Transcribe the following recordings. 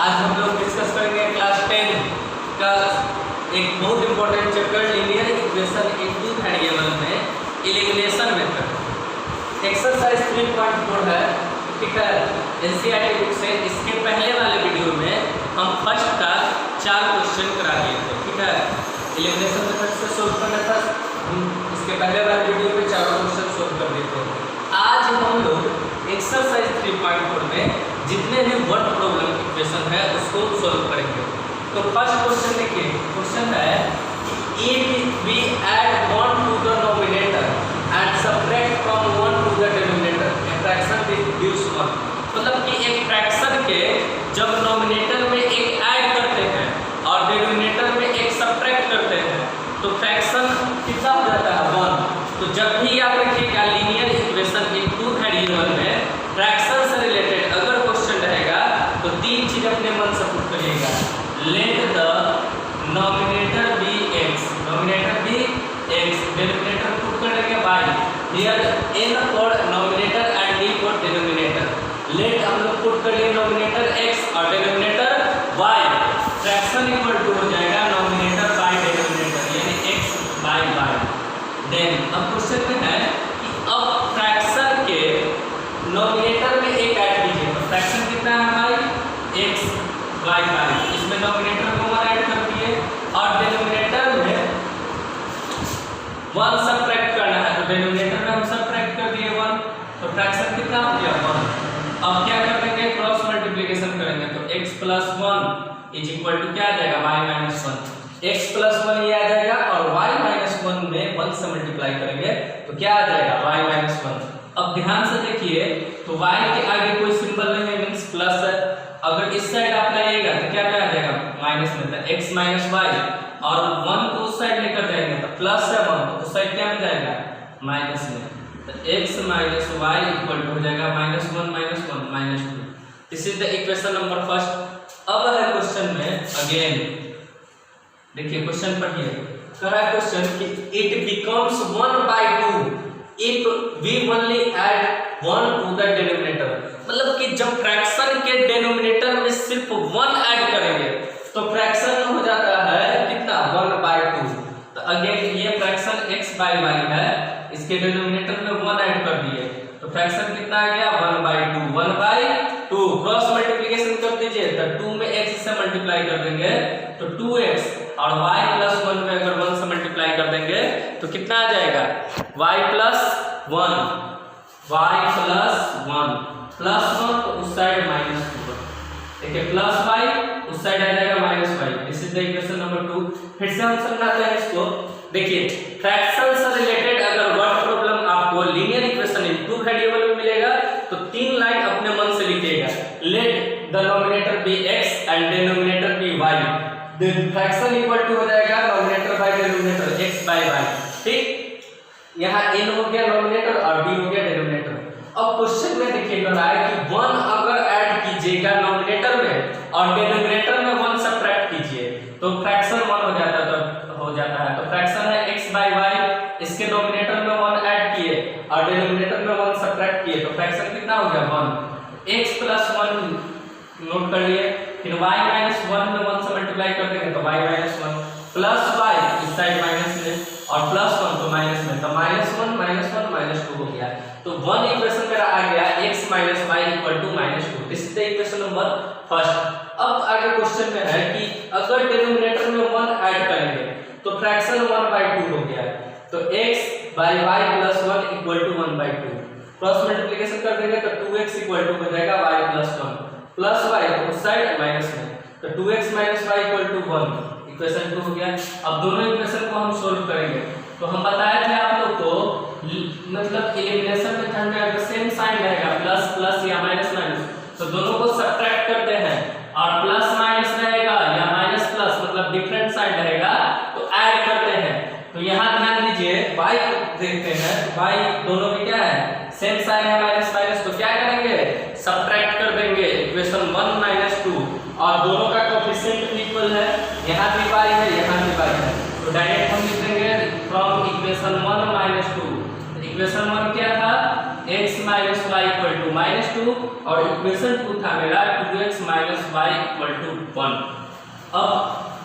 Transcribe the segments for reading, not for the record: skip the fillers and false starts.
आज हम लोग डिस्कस करेंगे क्लास 10 का एक बहुत important chapter linear equation in two variable में एलिमिनेशन मेथड। एक्सरसाइज 3.4 है, ठीक है, एनसीईआरटी बुक से। इसके पहले वाले वीडियो में हम फर्स्ट का 4 क्वेश्चन करा दिए थे, ठीक है, एलिमिनेशन मेथड से सोल्व करना था। इसके पहले वाले वीडियो में 4 क्वेश्चन सोल्व कर दिए थे। आज हम लोग एक्सरसाइज 3.4 में जितने भी वर्ड प्रॉब्लम इक्वेशन है उसको सोल्व करेंगे। तो फर्स्ट क्वेश्चन देखिए, क्वेश्चन है if we add 1 to the nominator and subtract from 1 to the denominator a fraction with gives 1। मतलब कि एक फ्रैक्शन के जब नोमिनेटर में एक ऐड करते हैं और डिनोमिनेटर में एक सबट्रैक्ट करते हैं तो फ्रैक्शन कितना हो जाता है 1। तो जब भी आप रखिएगा linear equation in two variable में फ्रैक्शन से रिलेटेड अगर क्वेश्चन रहेगा तो 3 चीज अपने मन से पुट करिएगा। Let the numerator be x, numerator be x, denominator put करेंगे y। Here n for numerator and d for denominator. Let हम लोग पुट करिए नोमिनेटर x और denominator y। Fraction equal to हो जाएगा नोमिनेटर बाय डिनोमिनेटर यानी x by y। Then अब question में है कि अब फ्रैक्शन के नोमिनेटर में एक ऐड कीजिए। तो फ्रैक्शन कितना है भाई x y y। इसमें नोमिनेटर को 1 ऐड कर दिए और डिनोमिनेटर में 1 सबट्रैक्ट करना है। तो डिनोमिनेटर में हम सबट्रैक्ट कर दिए 1, तो फ्रैक्शन कितना हो गया 1। अब क्या करेंगे, क्रॉस मल्टीप्लिकेशन करेंगे। तो x + 1 इज इक्वल टू क्या आ जाएगा y - 1। x + 1 ये आ जाएगा और y - 1 में 1 से मल्टीप्लाई करेंगे तो क्या आ जाएगा y - 1। अब ध्यान से देखिए तो y के आगे कोई सिंबल नहीं है, मींस प्लस है। अगर इस साइड आप लाइएगा तो क्या आ जाएगा माइनस में, तो x - y और 1 को उस साइड लेकर जाएंगे तो प्लस है 1 तो उस साइड क्या में जाएगा माइनस में। तो x - y इक्वल टू हो जाएगा -1 - 1 -2। This is the equation number first. अब है क्वेश्चन में अगेन देखिए, क्वेश्चन पढ़िए। करा क्वेश्चन कि it becomes 1/2 if we only add 1 to the denominator। मतलब कि जब फ्रैक्शन के डिनोमिनेटर में सिर्फ 1 ऐड करेंगे तो फ्रैक्शन हो जाता है कितना 1/2। तो अगेन ये फ्रैक्शन x बाय y है, इसके डिनोमिनेटर में 1 ऐड कर दिए तो फ्रैक्शन कितना आ गया 1/2। 1/2 क्रॉस मल्टीप्लिकेशन कर दीजिए तो 2 में x से मल्टीप्लाई कर देंगे तो 2x और y + 1 में अगर 1 से मल्टीप्लाई कर देंगे तो कितना आ जाएगा y + 1 +1 तो उस साइड -2। देखिए प्लस y उस साइड आ जाएगा -y। This is the equation number 2। फिर से हम समझाते हैं इसको। देखिए फ्रैक्शन से रिलेटेड अगर वर्ड प्रॉब्लम आपको linear equation in two variable में मिलेगा तो 3 लाइन अपने मन से लिखिएगा। Let the numerator be x and denominator be y। The fraction equal to हो जाएगा numerator by denominator x by y। ठीक, यहाँ n हो गया नोमिनेटर और d हो गया डिनोमिनेटर। अब क्वेश्चन में देखिए रहा है कि 1 अगर ऐड कीजिएगा नोमिनेटर में और डिनोमिनेटर में 1 सबट्रैक्ट कीजिए तो फ्रैक्शन 1 हो जाता है। तो फ्रैक्शन है x बाय y, इसके नोमिनेटर में 1 ऐड किए और डिनोमिनेटर में 1 सबट्रैक्ट किए तो फ्रैक्शन कितना हो गया 1। x + 1 नोट कर लिए, फिर y - 1 में 1 से मल्टीप्लाई कर देंगे तो y - 1 प्लस y इस साइड माइनस में और +1 तो माइनस में, तो -1 - 1 -2 हो गया। तो 1 इक्वेशन मेरा आ गया x - y = -2। This is the equation number first. अब आगे क्वेश्चन में है कि अगर डिनोमिनेटर में 1 ऐड करेंगे तो फ्रैक्शन 1/2 हो गया। तो x by y + 1 = 1/2। Cross multiplication कर देंगे तो 2x = हो जाएगा y + 1 प्लस y तो उस साइड माइनस में, तो 2x - y = 1। इक्वेशन 2 हो गया। अब दोनों इक्वेशन को हम सोल्व करेंगे। तो हम बताए थे आप लोग को मतलब एलिमिनेशन मेथड में अगर सेम साइन रहेगा प्लस या माइनस तो दोनों को सबट्रैक्ट करते हैं और प्लस माइनस रहेगा या माइनस प्लस मतलब डिफरेंट साइन रहेगा तो ऐड करते हैं। तो यहाँ ध्यान दीजिए y देखते हैं तो y दोनों में क्या है सेम साइन है माइनस तो क्या करेंगे सबट्रैक्ट कर देंगे इक्वेशन 1 - 2 और दोनों का कोएफिशिएंट इक्वल है, यहाँ भी y है यहाँ भी y है तो डायरेक्ट हम लिख देंगे फ्रॉम इक्वेशन 1 - 2। इक्वेशन 1 क्या था x - y = -2 और इक्वेशन 2 था मेरा 2x - वाई इक्वल टू 1। अब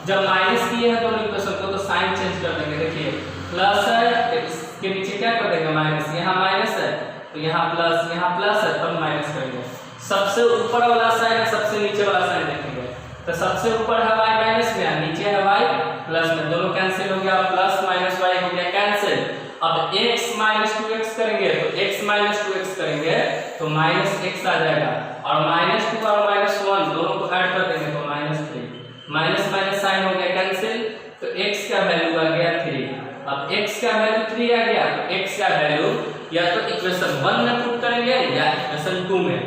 जब माइनस किए हैं दोनों इक्वेशन को तो साइन चेंज कर देंगे। देखिए प्लस है तो इसके नीचे क्या कर देंगे माइनस, यहाँ माइनस है तो यहाँ प्लस है तब माइनस करेंगे। सबसे ऊपर वाला साइन है सबसे नीचे वाला साइन देखेंगे तो सबसे ऊपर है y माइनस में, नीचे है y प्लस में, दोनों कैंसिल हो गया, प्लस माइनस y हो गया कैंसिल। अब x माइनस 2x करेंगे तो x माइनस 2x करेंगे तो माइनस x आ जाएगा और माइनस 2 और माइनस 1 दोनों को ऐड कर देंगे तो माइनस 3, माइनस माइनस साइन हो गया कैंसिल तो x का वैल्यू आ गया 3। अब x का वैल्यू 3 आ गया तो x का वैल्यू या तो इक्वेशन 1 में पुट करेंगे या इक्वेशन 2 में,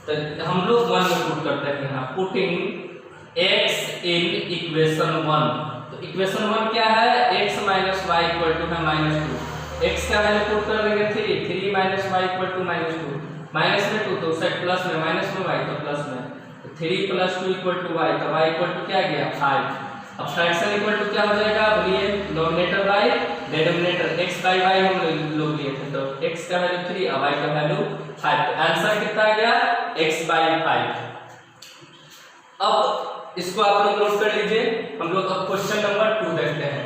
तो हम लोग 1 में पुट करते हैं यहाँ, पुटिंग x इन इक्वेशन 1। तो इक्वेशन 1 क्या है, x minus y equal to है -2, x का वैल्यू पुट कर देंगे 3 minus y equal to -2, minus में 2 तो सेट प्लस में, माइनस में y तो प्लस में, तो 3 प्लस 2 इक्वल टू y, तो y इक्वल टू क्या गया 5। अब फ्रैक्शन इक्वल टू क्या हो जाएगा, बोलिए denominator by denominator, x by y हम लोग लिए थे तो x का वैल्यू 3 और y का वैल्यू 5, तो आंसर कितना आ गया x बाय 5। अब इसको आप लोग नोट कर लीजिए। हम लोग अब क्वेश्चन नंबर 2 देखते हैं,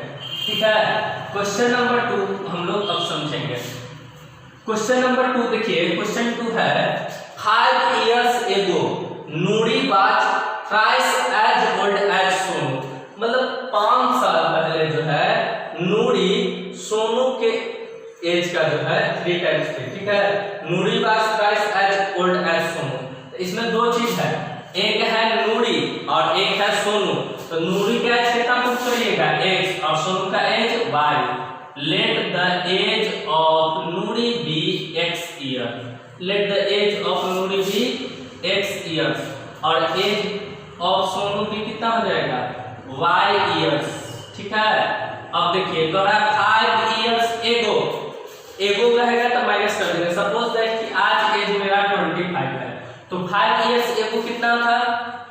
ठीक है। क्वेश्चन नंबर 2 हम लोग अब समझेंगे। क्वेश्चन नंबर 2 देखिए, क्वेश्चन 2 है 5 years ago Noori was thrice as old as Sonu, मतलब 5 साल पहले जो है नूरी सोनू के एज का जो है 3 टाइम्स थी, ठीक है। Noori was thrice as old as Sonu, तो इसमें दो चीज है, एक है नूरी और एक है सोनू। तो नूरी का एज कितना पुट करिएगा x और सोनू का age y। Let the age of Noori be x year, let the age of Noori be x years और एज ऑफ सोनू भी कितना हो जाएगा y ईयर्स, ठीक है। अब देखिए तो 5 years एगो, एगो रहेगा तो माइनस कर देंगे। सपोज दैट कि आज एज मेरा 25 है तो 5 years एगो कितना था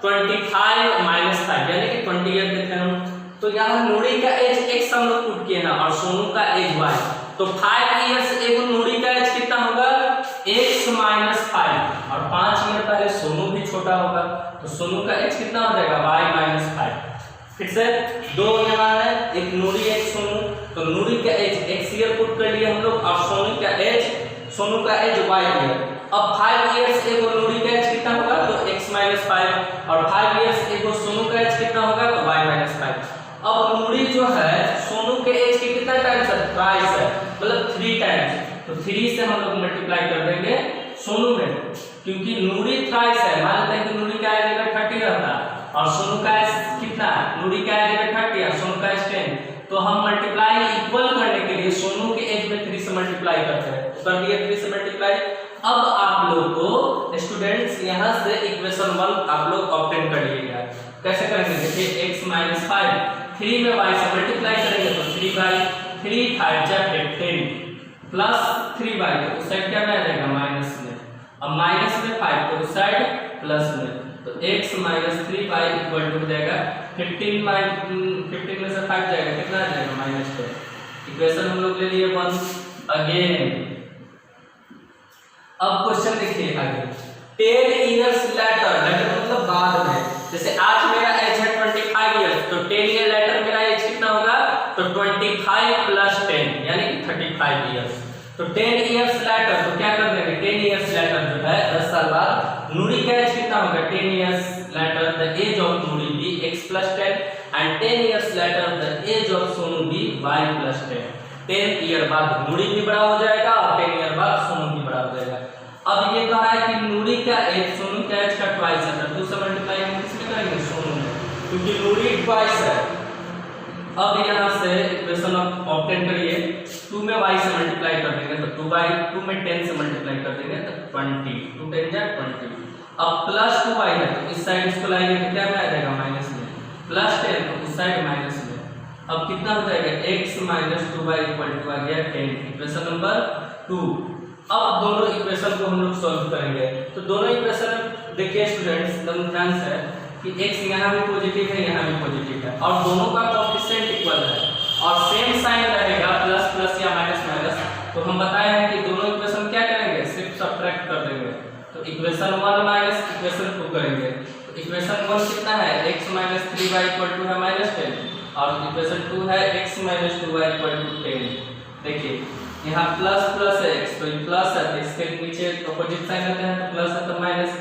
25 माइनस 5 यानी कि 20 ईयर के थे हम। तो यहाँ नूरी का एज x हम लोग पुट किए ना और सोनू का एज y, तो 5 years एगो नूरी का एज कितना होगा x माइनस 5 और 5 ईयर पहले सोनू भी छोटा होगा तो सोनू का एज कितना हो जाएगा y माइनस 5। फिर से दो यहाँ है, एक नूरी एक सोनू, तो नूरी का एज x ईयर पुट कर लिए हम लोग और सोनू का एज y ईयर। अब 5 years एगो नूरी का एज कितना होगा तो x माइनस 5 और 5 years एगो सोनू का एज कितना होगा तो y माइनस 5। अब नूरी जो है सोनू के एज के कितना टाइम्स है, थ्राइस है, मतलब 3 टाइम्स, तो 3 से हम लोग मल्टीप्लाई कर देंगे सोनू में, क्योंकि नूरी थ्राइस है। मान लेते हैं कि नूरी का एज अगर 30 रहता और सोनू का एज कितना, नूरी का एज अगर 30 और सोनू का एज 10, तो हम मल्टीप्लाई इक्वल करने के लिए सोनू के एज में 3 से मल्टीप्लाई करते हैं, तो कर दिया 3 से मल्टीप्लाई। अब आप लोग को स्टूडेंट्स यहाँ से इक्वेशन 1 आप लोग ऑब्टेन कर लीजिएगा। कैसे करेंगे, देखिए x माइनस 5 3 में y से मल्टीप्लाई करेंगे तो 3 5 जा 10 प्लस 3y, तो उस साइड क्या में आ जाएगा माइनस में, अब माइनस में 5 तो उस साइड प्लस में, तो x minus 3y equal to हो जाएगा 15 में से 5 जाएगा कितना आ जाएगा -10। इक्वेशन हम लोग ले लिए 1 अगेन। अब क्वेश्चन देखिए आगे, 10 years later, लेटर मतलब बाद में, जैसे आज मेरा एज है 25 years तो 10 year later मेरा एज कितना होगा तो 25 प्लस 10 यानी कि 35 years। तो 10 years later तो क्या कर देंगे, 10 years later जो है 10 साल बाद नूरी का एज कितना होगा, 10 years later the age of नूरी भी x plus 10 and 10 years later the age of Sonu भी y plus 10। 10 ईयर बाद नूरी भी बड़ा हो जाएगा और 10 ईयर बाद सोनू भी बड़ा हो जाएगा। अब ये कहा है कि नूरी का एज सोनू का एज का ट्वाइस है, तो 2 से मल्टीप्लाई हम किसमें करेंगे सोनू में, क्योंकि नूरी ट्वाइस है। अब यहाँ से इक्वेशन ऑब्टेन करिए, 2 में y से मल्टीप्लाई कर देंगे तो 2 में 10 से मल्टीप्लाई कर देंगे तो 20, 2 10 जा 20। अब प्लस 2y है तो इस साइड इसको लाएंगे तो क्या में आ जाएगा माइनस में, प्लस 10 तो उस साइड माइनस में। अब कितना हो जाएगा x minus 2y equal to आ गया 10, इक्वेशन नंबर 2। अब दोनों इक्वेशन को हम लोग सॉल्व करेंगे, तो दोनों इक्वेशन देखिए स्टूडेंट्स एकदम ध्यान से कि x यहाँ भी पॉजिटिव है यहाँ भी पॉजिटिव है और दोनों का कोएफिशिएंट इक्वल है और सेम साइन रहेगा प्लस प्लस या माइनस माइनस, तो हम बताए हैं कि दोनों इक्वेशन क्या करेंगे सिर्फ सब्ट्रैक्ट कर देंगे, तो इक्वेशन 1 माइनस इक्वेशन 2 करेंगे, तो इक्वेशन 1 कितना है x minus 3y equal to है -10 और इक्वेशन 2 है x minus 2y equal to 10। देखिए यहाँ प्लस प्लस है x तो ये प्लस है तो इसके नीचे अपोजिट साइन रहते हैं तो प्लस है तो माइनस,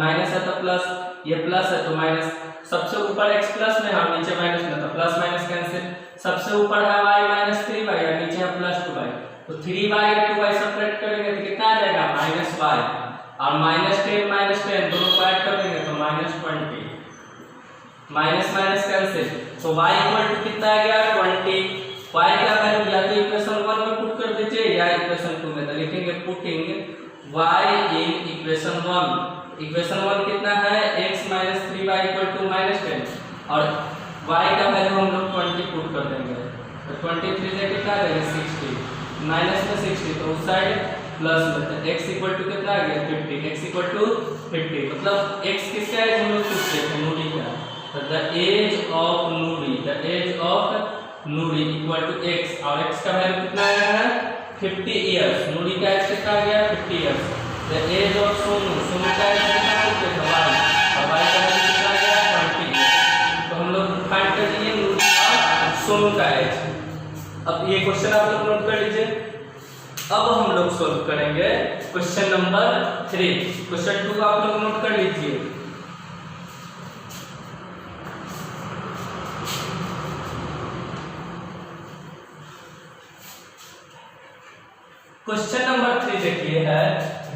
माइनस है तो प्लस, ये प्लस है तो माइनस, सबसे ऊपर x प्लस में और नीचे माइनस में तो प्लस माइनस कैंसिल, सबसे ऊपर है y माइनस 3y और नीचे है प्लस 2y तो 3y और 2y सेपरेट करेंगे तो कितना आ जाएगा -y और -10 दोनों को ऐड कर देंगे तो -20, माइनस माइनस कैंसिल तो y इक्वल टू कितना आ गया 20। y का वैल्यू या तो इक्वेशन 1 में पुट कर दीजिए या इक्वेशन 2 में, तो लिखेंगे putting y in equation 1। Equation 1 कितना है x minus 3y equal to -10 और y का वैल्यू हम लोग 20 पुट कर देंगे तो 23 से कितना आ जाएगा 60, माइनस में 60 तो उस साइड प्लस में तो x इक्वल टू कितना आ गया 50, x इक्वल टू 50 मतलब x किसका एज हम लोग पूछते हैं नूरी का, तो the age of Noori, the age of Noori equal to x और x का वैल्यू कितना आया है 50 इयर्स, नूरी का एज कितना आ गया 50 years. The age of Sonu, Sonu का एज कितना पूछते थे y और y का वैल्यू कितना आ गया 20, तो हम लोग फाइंड कर लिए नूरी और सोनू का एज। अब ये क्वेश्चन आप लोग नोट कर लीजिए। अब हम लोग सॉल्व करेंगे क्वेश्चन नंबर 3। क्वेश्चन 2 आप लोग नोट कर लीजिए। क्वेश्चन नंबर 3 देखिए है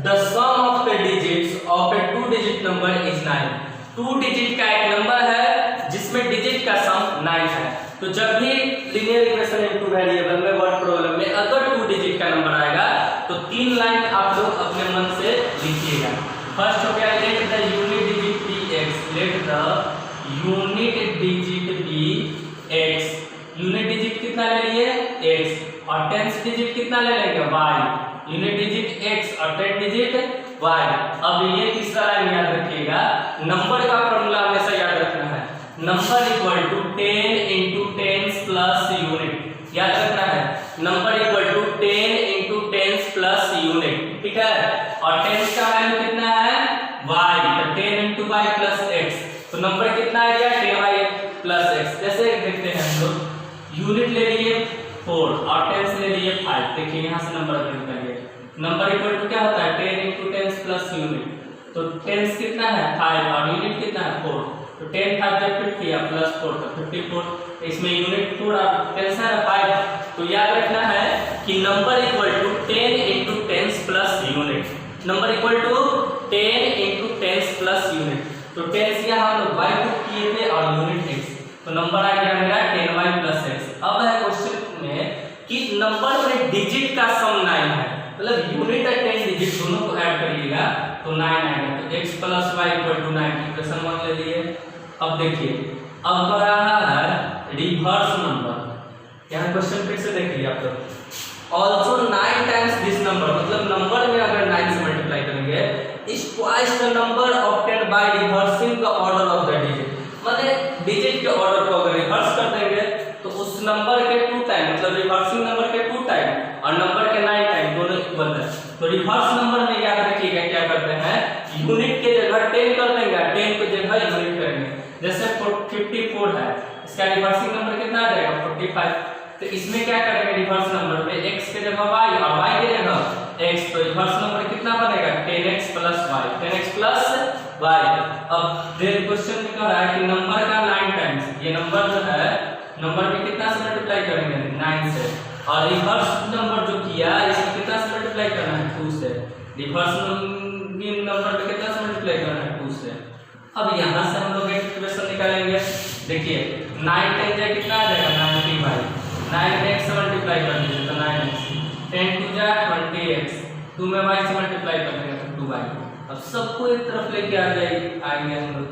the sum of the digits of a 2 digit number is 9। 2 digit का एक नंबर है जिसमें डिजिट का सम 9 है। तो जब भी लीनियर इक्वेशन इनटू वेरिएबल में वर्ड प्रॉब्लम में अगर 2 डिजिट का नंबर आएगा तो 3 लाइन आप लोग अपने मन से लिखिएगा। फर्स्ट हो गया let the unit digit be x, let the unit digit be x, unit digit कितना ले लिए x और टेंस डिजिट कितना ले लेंगे y, यूनिट डिजिट x और टेंस डिजिट y। अब ये तीसरा लाइन याद रखिएगा, नंबर का फॉर्मूला हमेशा याद रखना है, number equal to 10 into 10 plus unit, याद रखना है number equal to 10 into 10 plus unit, ठीक है। और 10 का वैल्यू कितना है y, तो 10 इंटू y प्लस x, तो नंबर कितना आ गया 10y प्लस x। जैसे देखते हैं हम लोग यूनिट ले लिए 4 और 10 ले लिए 5, देखिए यहाँ से नंबर निकालिए, नंबर इक्वल टू क्या होता है 10 इंटू 10 प्लस यूनिट, तो 10 कितना है 5 और यूनिट कितना है 4, तो 10 5 जब फिट किया प्लस 4 तो 54, इसमें यूनिट 4 और 10 है 5। तो याद रखना है कि number equal to 10 into 10 plus unit, number equal to 10 into 10 plus unit, तो 10 यहाँ हम लोग y पुट किए थे और यूनिट x, तो नंबर आ गया मेरा 10y प्लस x। अब है क्वेश्चन में कि नंबर में डिजिट का सम 9 है, मतलब यूनिट और 10 डिजिट दोनों को ऐड करिएगा तो 9 आएगा, तो x plus y equal to 9, equation 1 ले लिए। अब देखिए अब आ रहा है रिवर्स नंबर, यहाँ क्वेश्चन फिर से देखिए आप लोग, ऑल्सो 9 टाइम्स दिस नंबर, मतलब नंबर में अगर 9 से मल्टीप्लाई करेंगे is twice the number obtained by reversing the order of the digit, मतलब डिजिट के ऑर्डर को अगर रिवर्स कर देंगे तो उस नंबर के 2 टाइम, मतलब रिवर्सिंग नंबर के 2 टाइम और नंबर के 9 टाइम दोनों इक्वल है। तो रिवर्स नंबर में याद रखिएगा क्या करते हैं, यूनिट के जगह 10 कर देंगे, 10 की जगह यूनिट करेंगे। जैसे 54 है, इसका रिवर्सिंग नंबर कितना आ जाएगा 45, तो इसमें क्या करेंगे रिवर्स नंबर पे x के जगह y और y के जगह x, तो रिवर्स नंबर कितना बनेगा 10x plus y, 10x plus y। अब देन क्वेश्चन में कह रहा है कि नंबर का 9 टाइम्स, ये नंबर जो है नंबर में कितना से मल्टीप्लाई करेंगे 9 से, और रिवर्स नंबर जो किया इसमें कितना से मल्टीप्लाई करना है 2 से, रिवर्स नंबर पे कितना से मल्टीप्लाई करना है 2 से। अब यहाँ से हम लोग एक इक्वेशन निकालेंगे, देखिए 9 10 जाए कितना आ जाएगा 90y, 9x से मल्टीप्लाई कर दीजिए तो 9x, 10 2 जा 20x, 2 में y से मल्टीप्लाई कर देंगे तो 2y। अब सबको एक तरफ लेके आ जाएंगे हम लोग,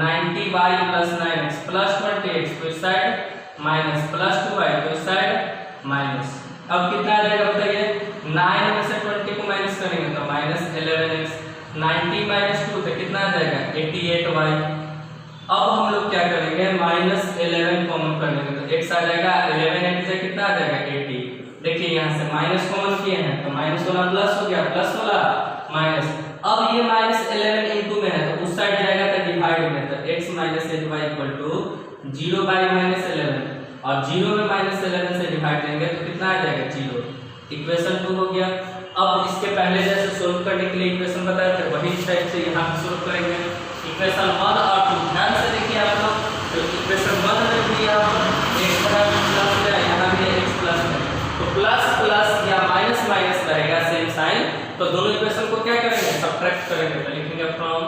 90y plus 9x plus 20x तो इस साइड माइनस, प्लस 2y तो इस साइड माइनस। अब कितना आ जाएगा बताइए, 9 में से 20 को माइनस करेंगे तो माइनस 11x, 90 माइनस 2 तो कितना आ जाएगा 88y। अब हम लोग क्या करेंगे माइनस 11 कॉमन कर लेंगे तो x आ जाएगा 11 से कितना आ जाएगा 80। देखिए यहाँ से माइनस कॉमन किए हैं तो माइनस वाला प्लस हो गया, प्लस वाला माइनस। अब ये माइनस 11 इंटू में है तो उस साइड जाएगा तो डिवाइड में, तो x minus h y equal to 0 by minus 11 और 0 में माइनस 11 से डिवाइड देंगे तो कितना आ जाएगा 0। इक्वेशन 2 हो गया। अब इसके पहले जैसे सोल्व करने के लिए इक्वेशन बताए थे वही टाइप से यहाँ पे सोल्व करेंगे। इक्वेशन 1 और 2 ध्यान से देखिए आप लोग। तो इक्वेशन 1 में भी यहाँ पर x प्लस है, यहाँ भी x प्लस है, तो प्लस प्लस या माइनस माइनस रहेगा सेम साइन, तो दोनों इक्वेशन को क्या करेंगे सब्ट्रैक्ट करेंगे। तो लिखेंगे फ्रॉम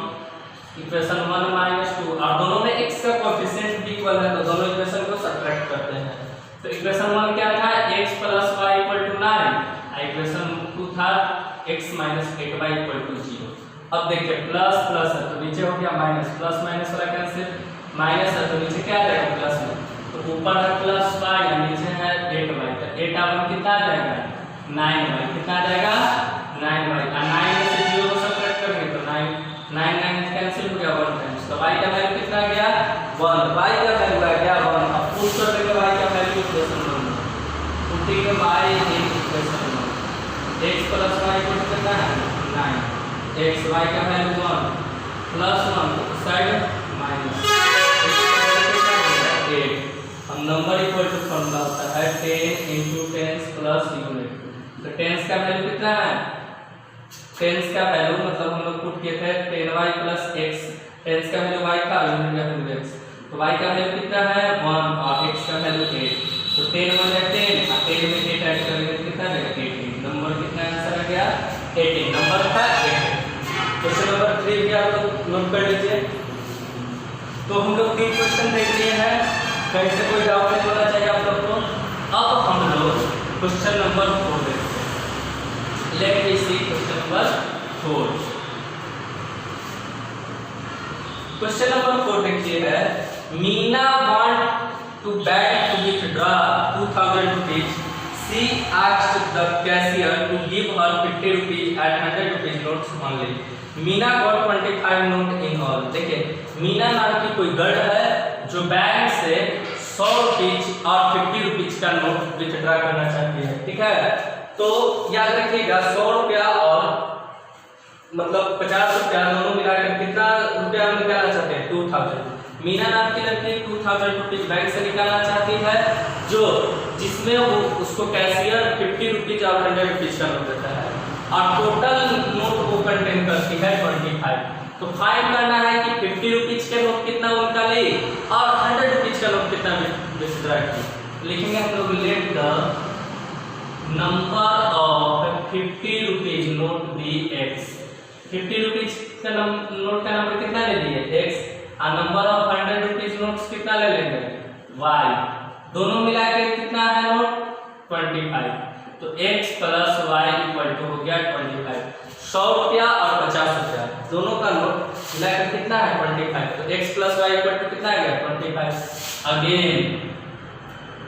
इक्वेशन 1 माइनस 2 और दोनों में x का कोएफिशिएंट भी इक्वल है तो दोनों इक्वेशन को सब्ट्रैक्ट करते हैं। तो इक्वेशन 1 क्या था x plus y equal to 9, equation 2 था x minus 8y equal to 0। अब देखिए प्लस प्लस है तो नीचे हो गया माइनस, प्लस माइनस वाला कैंसिल, माइनस है तो नीचे क्या आ जाएगा प्लस में, तो ऊपर है प्लस y और नीचे है 8y, तो 8 आप कितना आ जाएगा 9y, कितना आ जाएगा 9y, और 9 में से 0 को सब्ट्रैक्ट करेंगे तो 9 कैंसिल हो गया 1 टाइम्स, तो y का वैल्यू कितना आ गया 1, y का वैल्यू आ गया 1। अब पुट कर देंगे y का वैल्यू इक्वेशन 1 में, putting y in equation 1, x plus y equal to कितना है 9, x y का वैल्यू 1 प्लस 1 साइड माइनस 8, अब नंबर इक्वल टू फॉर्मूला होता है 10 * 10 प्लस यूनिट। तो 10 का वैल्यू कितना है 10 का वैल्यू मतलब हम लोग पुट किए थे 10y प्लस x, 10 का वैल्यू y का यूनिट का वैल्यू x, तो y का वैल्यू कितना है 1 और x का वैल्यू 8, तो 10 1 है 10 और 10 में 8 ऐड करेंगे तो कितना आएगा 18, नंबर कितना आंसर आ गया 18, नंबर था 18। क्वेश्चन नंबर 3 भी आप लोग नोट कर लीजिए। तो हम लोग 3 क्वेश्चन देख लिए हैं, कहीं से कोई डाउट नहीं होना चाहिए आप लोग को। अब हम लोग क्वेश्चन नंबर 4 देखते हैं। Let me see question number 4। Question number 4 देखिए है, Meena want to bag to withdraw 2000 rupees. She asked the cashier to give her 50 rupees and 100 rupees notes only. Meena got 25 note in all. देखिए मीना नाम की कोई girl है जो बैंक से 100 rupees और 50 रुपीज का नोट विथड्रॉ करना चाहती है, ठीक है। तो याद रखिएगा 100 रुपया और मतलब 50 रुपया दोनों मिलाकर कितना रुपया निकालना चाहते हैं 2000। मीना नाम की लड़की 2000 रुपीज बैंक से निकालना चाहती है जो जिसमें वो उसको कैशियर 50 रुपीज और 100 रुपीज का नोट देता है और टोटल नोट वो कंटेन करती है 25। तो फाइंड करना है कि 50 रुपीज के नोट कितना वो निकाली और 100 रुपीज का नोट कितना विथड्रॉ की। लिखेंगे हम लोग let the number of 50 rupees note be x। 50 rupees का नोट का नंबर कितना ले लिए x और नंबर ऑफ 100 रुपीज नोट्स कितना ले लेंगे y, दोनों मिला के कितना है नोट 25। तो x plus y equal to हो गया 25। 100 रुपया और 50 रुपया दोनों का नोट मिलाकर कितना है 25, तो x plus y equal to कितना आ गया 25। अगेन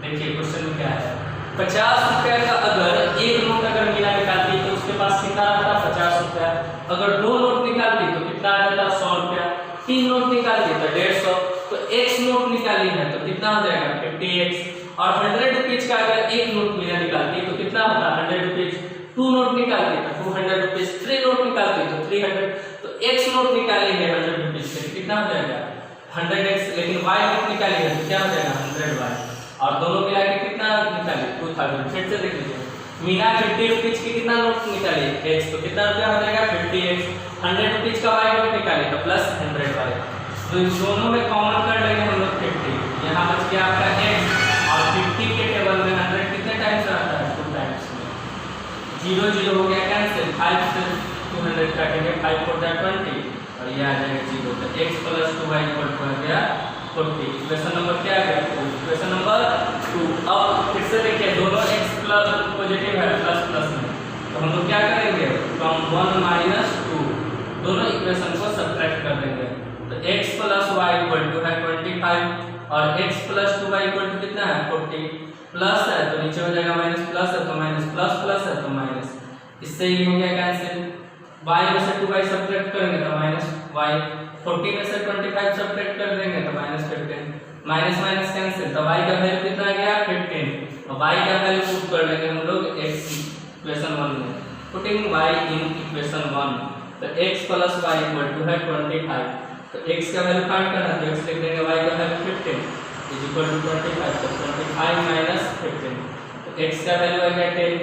देखिए क्वेश्चन में क्या है, 50 रुपया का अगर एक नोट अगर मीना निकालती तो उसके पास कितना रहता 50 रुपया, अगर 2 नोट निकालती तो कितना आ जाता 100 रुपया, 3 नोट निकालती तो 150, तो x नोट निकाली है तो कितना हो जाएगा 50x, और 100 रुपीज का अगर एक नोट मीना निकालती तो कितना होता 100 रुपीज, 2 नोट निकालती तो 200 रुपीज, 3 नोट निकालती तो 300, तो x नोट निकाली है 100 रुपीज के कितना हो जाएगा 100x, लेकिन y नोट निकाली है तो क्या हो जाएगा 100y, और दोनों मिला के कितना निकाली 2000। फिर से देख लीजिए मीना 50 रुपीज की कितना नोट निकाली x, तो कितना रुपया हो जाएगा 50x, 100 रुपीज का y नोट निकाली तो प्लस 100y, तो इन दोनों में कॉमन कर लेंगे हम लोग 50, यहाँ बच गया आपका x और 50 के टेबल में 100 कितने टाइम्स रहता है 2 टाइम्स में, 0 0 हो गया कैंसिल, 5 से 200 काटेंगे 5 4 20 और ये आ जाएगा 0, तो x plus 2y equal to आ गया 40। इक्वेशन नंबर क्या आ गया इक्वेशन नंबर 2। अब फिर से देखिए दोनों x प्लस पॉजिटिव है प्लस प्लस में, तो हम लोग क्या करेंगे फ्रॉम 1 माइनस 2 दोनों इक्वेशन को सब्ट्रैक्ट कर देंगे, तो x plus y equal to है 25 और x plus 2y equal to कितना है 40, प्लस है तो नीचे हो जाएगा माइनस, प्लस है तो माइनस, प्लस प्लस है तो माइनस, इससे ही हो गया कैंसिल, y में से 2y सब्ट्रैक्ट करेंगे तो माइनस y, 40 में से 25 सब्ट्रैक्ट कर देंगे तो माइनस 15, माइनस माइनस कैंसिल, तो y का वैल्यू कितना आ गया 15, और y का वैल्यू पुट कर लेंगे हम लोग x इक्वेशन 1 में, पुटिंग y इन इक्वेशन 1, तो x plus y equal to है 25, तो x का वैल्यू फाइंड करना, तो x लिख देंगे, y का वैल्यू 15 इज इक्वल टू 25, तो 25 माइनस 15, तो x का वैल्यू आ गया 10।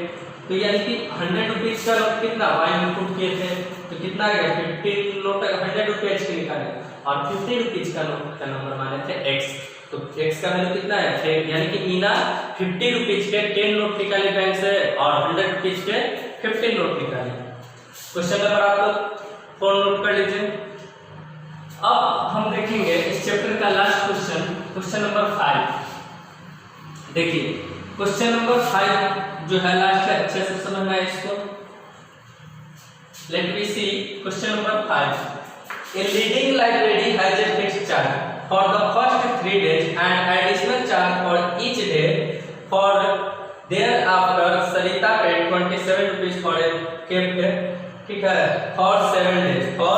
तो यानी कि 100 रुपीज का नोट कितना y इनपुट किए थे, तो कितना आ गया 15 नोट 100 रुपीज के निकाले और 50 रुपीज का नोट का नंबर माने थे x, तो x का वैल्यू कितना है 10, यानी कि मीना 50 रुपीज के 10 नोट निकाले बैंक से और 100 रुपीज के 15 नोट निकाले। क्वेश्चन नंबर आप लोग 4 नोट कर लीजिए। अब हम देखेंगे इस चैप्टर का लास्ट क्वेश्चन, क्वेश्चन नंबर 5। देखिए क्वेश्चन नंबर 5 जो है लास्ट है, अच्छे से समझना है इसको। Let me see question number 5। A leading library has a fixed charge for the first 3 days and additional charge for each day for thereafter Sarita paid 27 rupees for a kept, ठीक है, for 7 days, for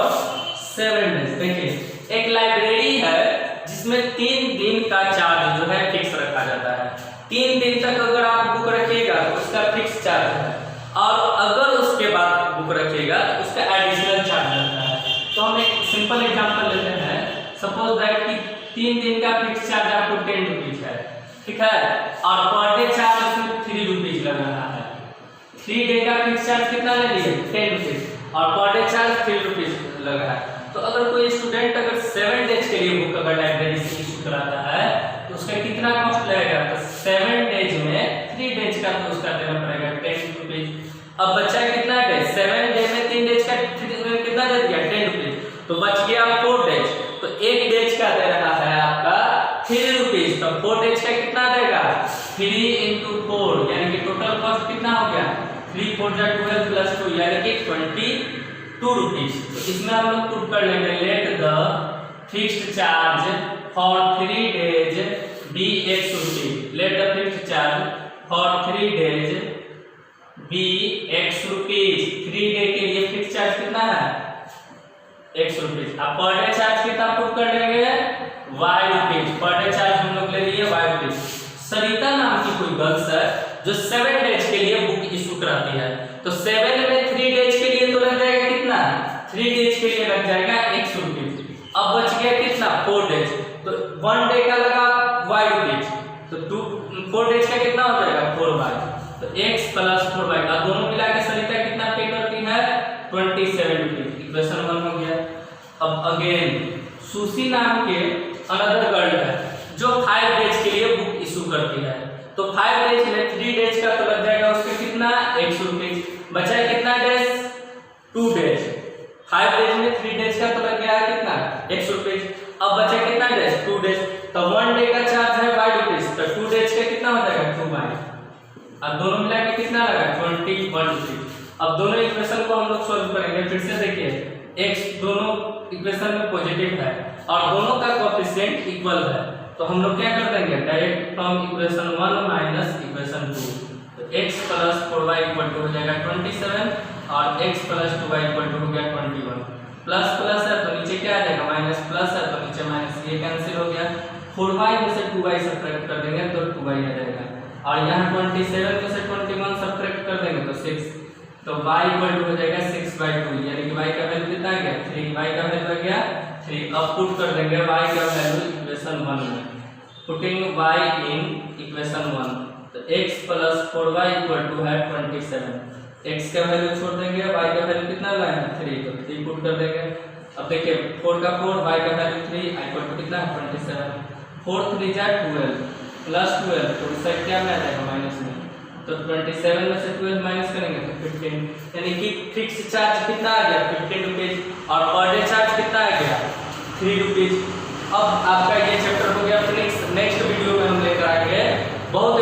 7 days। देखिए एक library है जिसमें 3 दिन का charge जो है फिक्स रखा जाता है। 3 दिन तक अगर आप बुक रखिएगा तो उसका फिक्स चार्ज है, और अगर उसके बाद बुक रखिएगा तो उसका एडिशनल चार्ज लगता है। तो हम एक सिंपल एग्जांपल लेते हैं। सपोज दैट कि 3 दिन का फिक्स चार्ज आपको 10 रुपीज है, ठीक है, और पर डे चार्ज उसमें 3 रुपीज लग रहा है। 3 डे का फिक्स चार्ज कितना ले लिए 10 रुपीज और पर डे चार्ज 3 रुपीज लग रहा है। तो अगर कोई स्टूडेंट अगर 7 डेज के लिए बुक अगर लाइब्रेरी से इशू कराता है तो उसका कितना कॉस्ट लगेगा, तो 7 डेज में 3 डेज का तो उसका देना पड़ेगा 10 रुपीज। अब बचा कितना डेज, 7 डे में 3 डेज का कितना दे दिया 10 रुपीज, तो बच गया 4 डेज, तो 1 डेज का दे रहा है आपका 3 रुपीज, तो 4 डेज का कितना देगा 3 into 4, यानी कि टोटल कॉस्ट कितना हो गया 3 4 जा 12 प्लस 2 यानी कि 22 रुपीज। तो इसमें हम लोग पुट कर लेंगे let the fixed charge for 3 days be x rupees. Let the fixed charge for 3 days be x rupees. 3 day के लिए फिक्स्ड चार्ज कितना है x रुपीज। अब पर डे चार्ज कितना पुट कर लेंगे y rupees. Per day charge हम लोग ले लिए y रुपीज। सरिता नाम की कोई गर्ल्स है जो 7 डेज के लिए बुक इशू कराती है, तो 7 में 3 डेज के लिए तो लग जाएगा कितना 3 डेज के लिए लग जाएगा x रुपीज। अब बच गया कितना 4 डेज, तो 1 डे का लगा y रुपीज, तो 4 डेज का कितना हो जाएगा 4y, तो x प्लस 4y का दोनों मिला के सरिता कितना पे करती है 27 रुपीज। इक्वेशन 1 हो गया। अब अगेन सुशी नाम के अनदर गर्ल है जो 5 डेज के लिए बुक इशू करती है, तो 5 डेज में 3 डेज का तो लग जाएगा उसके कितना x रुपीज। बचा कितना डेज 2 डेज। 5 डेज में 3 डेज का तो लग गया कितना x रुपीज। अब बचा कितना डेज 2 डेज, तो 1 डे का चार्ज है y रुपीज, तो 2 डेज का कितना हो जाएगा 2y। अब दोनों मिला के कितना लगा 21 रुपीज। अब दोनों इक्वेशन को हम लोग सॉल्व करेंगे। फिर से देखिए x दोनों इक्वेशन में पॉजिटिव है और दोनों का कोएफिशिएंट इक्वल है, तो हम लोग क्या कर देंगे direct from equation 1 minus equation 2, तो x plus 4y equal to हो जाएगा 27 और x plus 2y equal to हो गया 21। प्लस प्लस है तो नीचे क्या आ जाएगा माइनस, प्लस है तो नीचे माइनस, ये कैंसिल हो गया। 4y में से 2y सब्ट्रैक्ट कर देंगे तो 2y आ जाएगा, और यहाँ 27 में से 21 सब्ट्रैक्ट कर देंगे तो 6, तो y इक्वल टू हो जाएगा 6/2, यानी कि y का वैल्यू कितना आ गया 3, y का वैल्यू आ गया 3। अब पुट कर देंगे y का वैल्यू इक्वेशन 1 में, पुटिंग y इन इक्वेशन 1, तो x plus 4y equal to है 27। x का वैल्यू छोड़ देंगे, y का वैल्यू कितना लाए 3, तो 3 पुट कर देंगे। अब देखिए 4 का 4, y का वैल्यू 3, इक्वल टू कितना 27। 4 3 जा 12 प्लस 12, तो इस साइड क्या में आ जाएगा माइनस में, तो 27 में से 12 माइनस करेंगे तो 15, यानी कि फिक्स चार्ज कितना आ गया 15 रुपीज और पर डे चार्ज कितना आ गया 3 रुपीज। अब आपका ये चैप्टर हो गया। नेक्स्ट वीडियो में हम लेकर आएंगे बहुत